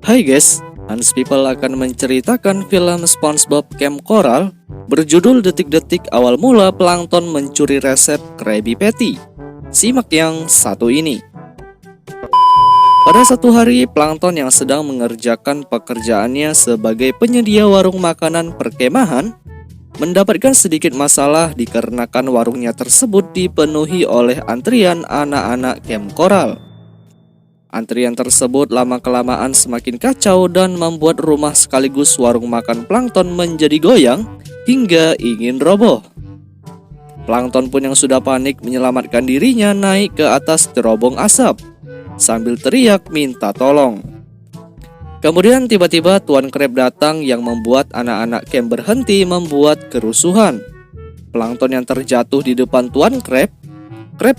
Hai guys, Hans People akan menceritakan film SpongeBob Camp Coral berjudul Detik-detik awal mula plankton mencuri resep Krabby Patty. Simak yang satu ini. Pada satu hari, plankton yang sedang mengerjakan pekerjaannya sebagai penyedia warung makanan perkemahan mendapatkan sedikit masalah dikarenakan warungnya tersebut dipenuhi oleh antrian anak-anak Camp Coral. Antrian tersebut lama-kelamaan semakin kacau dan membuat rumah sekaligus warung makan plankton menjadi goyang hingga ingin roboh. Plankton pun yang sudah panik menyelamatkan dirinya naik ke atas terobong asap sambil teriak minta tolong. Kemudian tiba-tiba Tuan Crab datang yang membuat anak-anak camp berhenti membuat kerusuhan. Plankton yang terjatuh di depan Tuan Crab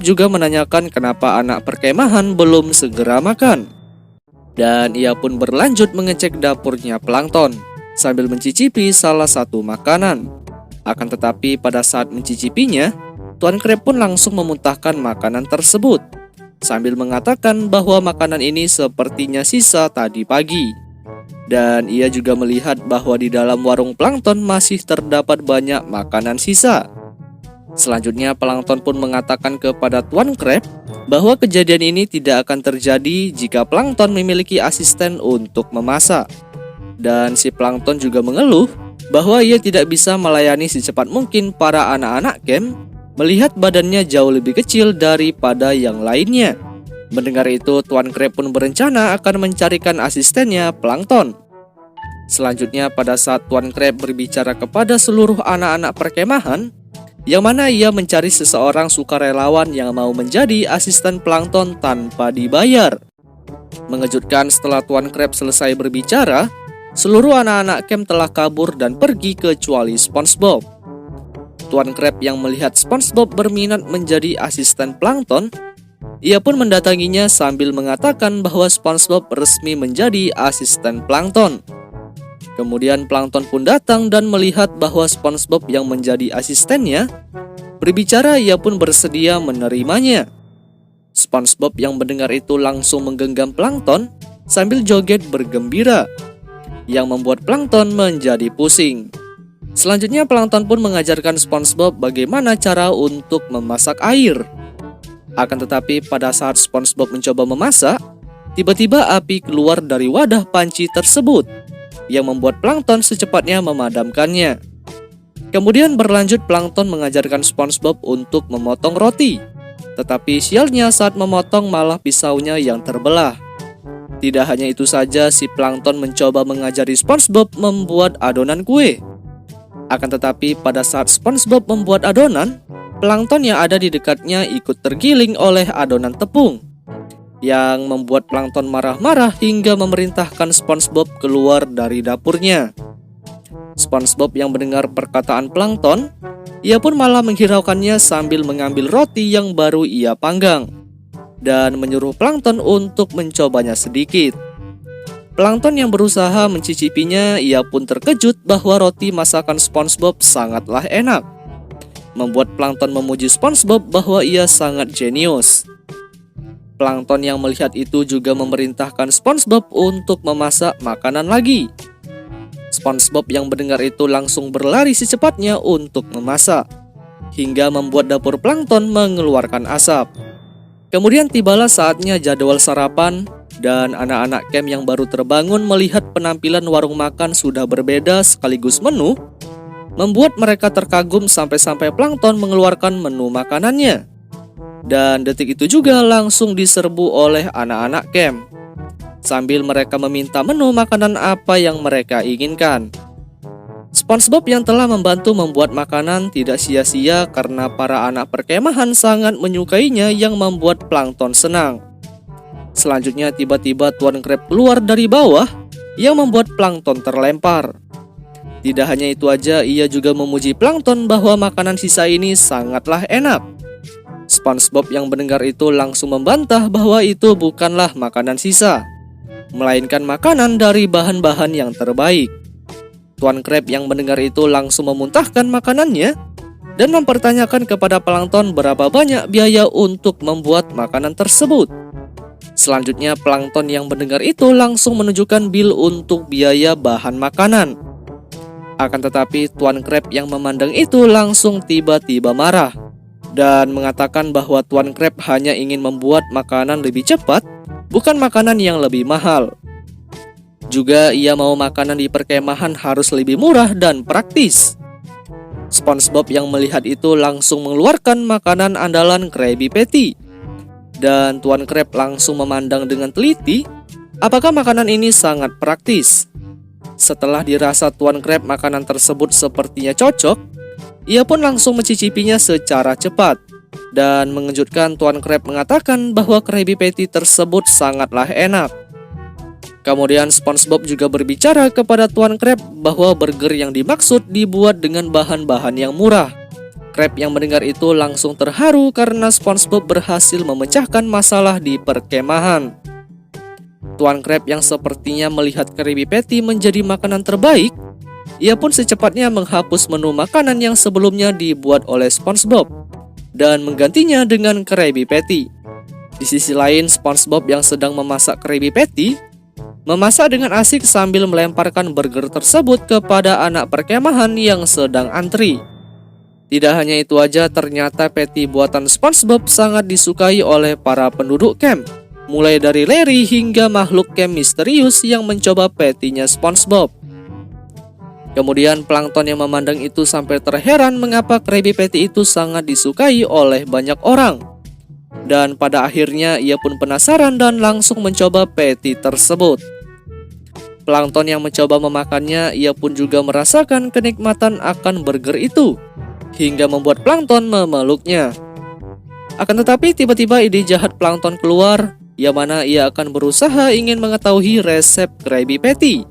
juga menanyakan kenapa anak perkemahan belum segera makan. Dan ia pun berlanjut mengecek dapurnya plankton sambil mencicipi salah satu makanan. Akan tetapi pada saat mencicipinya, Tuan Crab pun langsung memuntahkan makanan tersebut sambil mengatakan bahwa makanan ini sepertinya sisa tadi pagi. Dan ia juga melihat bahwa di dalam warung plankton masih terdapat banyak makanan sisa. Selanjutnya plankton pun mengatakan kepada Tuan Crab bahwa kejadian ini tidak akan terjadi jika plankton memiliki asisten untuk memasak. Dan si plankton juga mengeluh bahwa ia tidak bisa melayani secepat mungkin para anak-anak camp melihat badannya jauh lebih kecil daripada yang lainnya. Mendengar itu, Tuan Crab pun berencana akan mencarikan asistennya plankton. Selanjutnya pada saat Tuan Crab berbicara kepada seluruh anak-anak perkemahan, yang mana ia mencari seseorang sukarelawan yang mau menjadi asisten plankton tanpa dibayar. Mengejutkan, setelah Tuan Crab selesai berbicara, seluruh anak-anak camp telah kabur dan pergi kecuali SpongeBob. Tuan Crab yang melihat SpongeBob berminat menjadi asisten plankton, ia pun mendatanginya sambil mengatakan bahwa SpongeBob resmi menjadi asisten plankton. Kemudian plankton pun datang dan melihat bahwa SpongeBob yang menjadi asistennya berbicara, ia pun bersedia menerimanya. SpongeBob yang mendengar itu langsung menggenggam plankton sambil joget bergembira, yang membuat plankton menjadi pusing. Selanjutnya plankton pun mengajarkan SpongeBob bagaimana cara untuk memasak air. Akan tetapi pada saat SpongeBob mencoba memasak, tiba-tiba api keluar dari wadah panci tersebut, yang membuat plankton secepatnya memadamkannya. Kemudian berlanjut plankton mengajarkan SpongeBob untuk memotong roti. Tetapi sialnya saat memotong malah pisaunya yang terbelah. Tidak hanya itu saja, si plankton mencoba mengajari SpongeBob membuat adonan kue. Akan tetapi pada saat SpongeBob membuat adonan, plankton yang ada di dekatnya ikut tergiling oleh adonan tepung, yang membuat plankton marah-marah hingga memerintahkan SpongeBob keluar dari dapurnya. SpongeBob yang mendengar perkataan plankton, ia pun malah menghiraukannya sambil mengambil roti yang baru ia panggang dan menyuruh plankton untuk mencobanya sedikit. Plankton yang berusaha mencicipinya, ia pun terkejut bahwa roti masakan SpongeBob sangatlah enak, membuat plankton memuji SpongeBob bahwa ia sangat jenius. Plankton yang melihat itu juga memerintahkan SpongeBob untuk memasak makanan lagi. SpongeBob yang mendengar itu langsung berlari secepatnya untuk memasak, hingga membuat dapur plankton mengeluarkan asap. Kemudian tibalah saatnya jadwal sarapan, dan anak-anak camp yang baru terbangun melihat penampilan warung makan sudah berbeda sekaligus menu, membuat mereka terkagum sampai-sampai plankton mengeluarkan menu makanannya. Dan detik itu juga langsung diserbu oleh anak-anak camp, sambil mereka meminta menu makanan apa yang mereka inginkan. SpongeBob yang telah membantu membuat makanan tidak sia-sia karena para anak perkemahan sangat menyukainya, yang membuat plankton senang. Selanjutnya tiba-tiba Tuan Crab keluar dari bawah, yang membuat plankton terlempar. Tidak hanya itu aja, ia juga memuji plankton bahwa makanan sisa ini sangatlah enak. SpongeBob yang mendengar itu langsung membantah bahwa itu bukanlah makanan sisa, melainkan makanan dari bahan-bahan yang terbaik. Tuan Crab yang mendengar itu langsung memuntahkan makanannya dan mempertanyakan kepada plankton berapa banyak biaya untuk membuat makanan tersebut. Selanjutnya, plankton yang mendengar itu langsung menunjukkan bil untuk biaya bahan makanan. Akan tetapi, Tuan Crab yang memandang itu langsung tiba-tiba marah dan mengatakan bahwa Tuan Crab hanya ingin membuat makanan lebih cepat, bukan makanan yang lebih mahal. Juga ia mau makanan di perkemahan harus lebih murah dan praktis. SpongeBob yang melihat itu langsung mengeluarkan makanan andalan Krabby Patty. Dan Tuan Crab langsung memandang dengan teliti apakah makanan ini sangat praktis. Setelah dirasa Tuan Crab makanan tersebut sepertinya cocok, ia pun langsung mencicipinya secara cepat. Dan mengejutkan, Tuan Crab mengatakan bahwa Krabby Patty tersebut sangatlah enak. Kemudian SpongeBob juga berbicara kepada Tuan Crab bahwa burger yang dimaksud dibuat dengan bahan-bahan yang murah. Crab yang mendengar itu langsung terharu karena SpongeBob berhasil memecahkan masalah di perkemahan. Tuan Crab yang sepertinya melihat Krabby Patty menjadi makanan terbaik, ia pun secepatnya menghapus menu makanan yang sebelumnya dibuat oleh SpongeBob dan menggantinya dengan Krabby Patty. Di sisi lain, SpongeBob yang sedang memasak Krabby Patty memasak dengan asik sambil melemparkan burger tersebut kepada anak perkemahan yang sedang antri. Tidak hanya itu aja, ternyata patty buatan SpongeBob sangat disukai oleh para penduduk camp, mulai dari Larry hingga makhluk camp misterius yang mencoba patty-nya SpongeBob. Kemudian plankton yang memandang itu sampai terheran mengapa Krabby Patty itu sangat disukai oleh banyak orang. Dan pada akhirnya ia pun penasaran dan langsung mencoba patty tersebut. Plankton yang mencoba memakannya, ia pun juga merasakan kenikmatan akan burger itu, hingga membuat plankton memeluknya. Akan tetapi tiba-tiba ide jahat plankton keluar, yang mana ia akan berusaha ingin mengetahui resep Krabby Patty.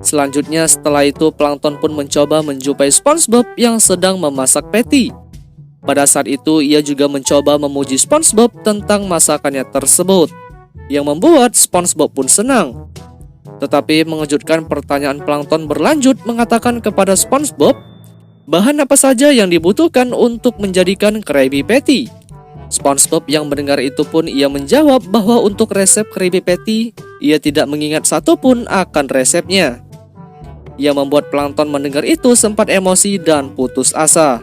Selanjutnya setelah itu plankton pun mencoba menjumpai SpongeBob yang sedang memasak patty. Pada saat itu ia juga mencoba memuji SpongeBob tentang masakannya tersebut, yang membuat SpongeBob pun senang. Tetapi mengejutkan, pertanyaan plankton berlanjut mengatakan kepada SpongeBob bahan apa saja yang dibutuhkan untuk menjadikan Krabby Patty. SpongeBob yang mendengar itu pun ia menjawab bahwa untuk resep Krabby Patty ia tidak mengingat satupun akan resepnya. Yang membuat plankton mendengar itu sempat emosi dan putus asa.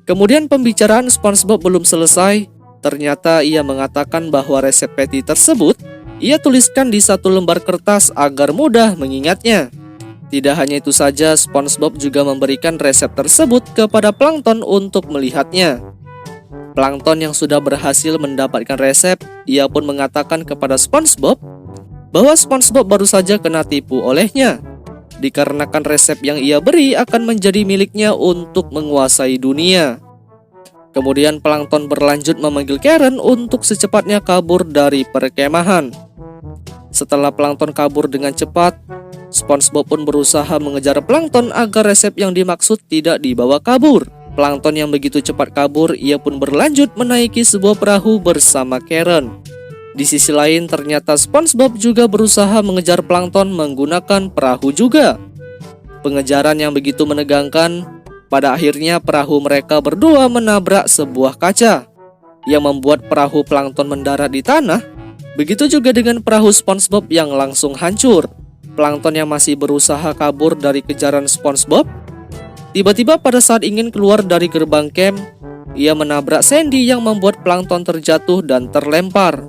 Kemudian pembicaraan SpongeBob belum selesai. Ternyata ia mengatakan bahwa resep patty tersebut ia tuliskan di satu lembar kertas agar mudah mengingatnya. Tidak hanya itu saja, SpongeBob juga memberikan resep tersebut kepada plankton untuk melihatnya. Plankton yang sudah berhasil mendapatkan resep, ia pun mengatakan kepada SpongeBob bahwa SpongeBob baru saja kena tipu olehnya, dikarenakan resep yang ia beri akan menjadi miliknya untuk menguasai dunia. Kemudian plankton berlanjut memanggil Karen untuk secepatnya kabur dari perkemahan. Setelah plankton kabur dengan cepat, SpongeBob pun berusaha mengejar plankton agar resep yang dimaksud tidak dibawa kabur. Plankton yang begitu cepat kabur, ia pun berlanjut menaiki sebuah perahu bersama Karen. Di sisi lain, ternyata SpongeBob juga berusaha mengejar plankton menggunakan perahu juga. Pengejaran yang begitu menegangkan, pada akhirnya perahu mereka berdua menabrak sebuah kaca, yang membuat perahu plankton mendarat di tanah. Begitu juga dengan perahu SpongeBob yang langsung hancur. Plankton yang masih berusaha kabur dari kejaran SpongeBob, tiba-tiba pada saat ingin keluar dari gerbang camp, ia menabrak Sandy yang membuat plankton terjatuh dan terlempar.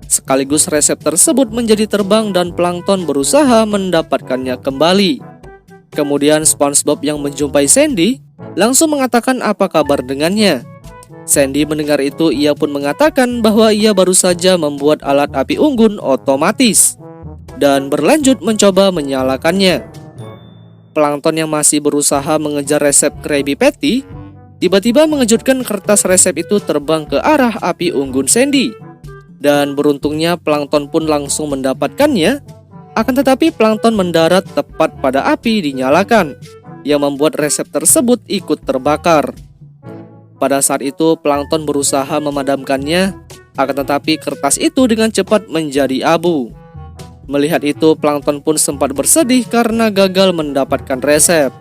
Sekaligus resep tersebut menjadi terbang dan plankton berusaha mendapatkannya kembali. Kemudian SpongeBob yang menjumpai Sandy langsung mengatakan apa kabar dengannya. Sandy mendengar itu, ia pun mengatakan bahwa ia baru saja membuat alat api unggun otomatis dan berlanjut mencoba menyalakannya. Plankton yang masih berusaha mengejar resep Krabby Patty tiba-tiba mengejutkan, kertas resep itu terbang ke arah api unggun Sandy. Dan beruntungnya plankton pun langsung mendapatkannya. Akan tetapi plankton mendarat tepat pada api dinyalakan, yang membuat resep tersebut ikut terbakar. Pada saat itu plankton berusaha memadamkannya, akan tetapi kertas itu dengan cepat menjadi abu. Melihat itu, plankton pun sempat bersedih karena gagal mendapatkan resep.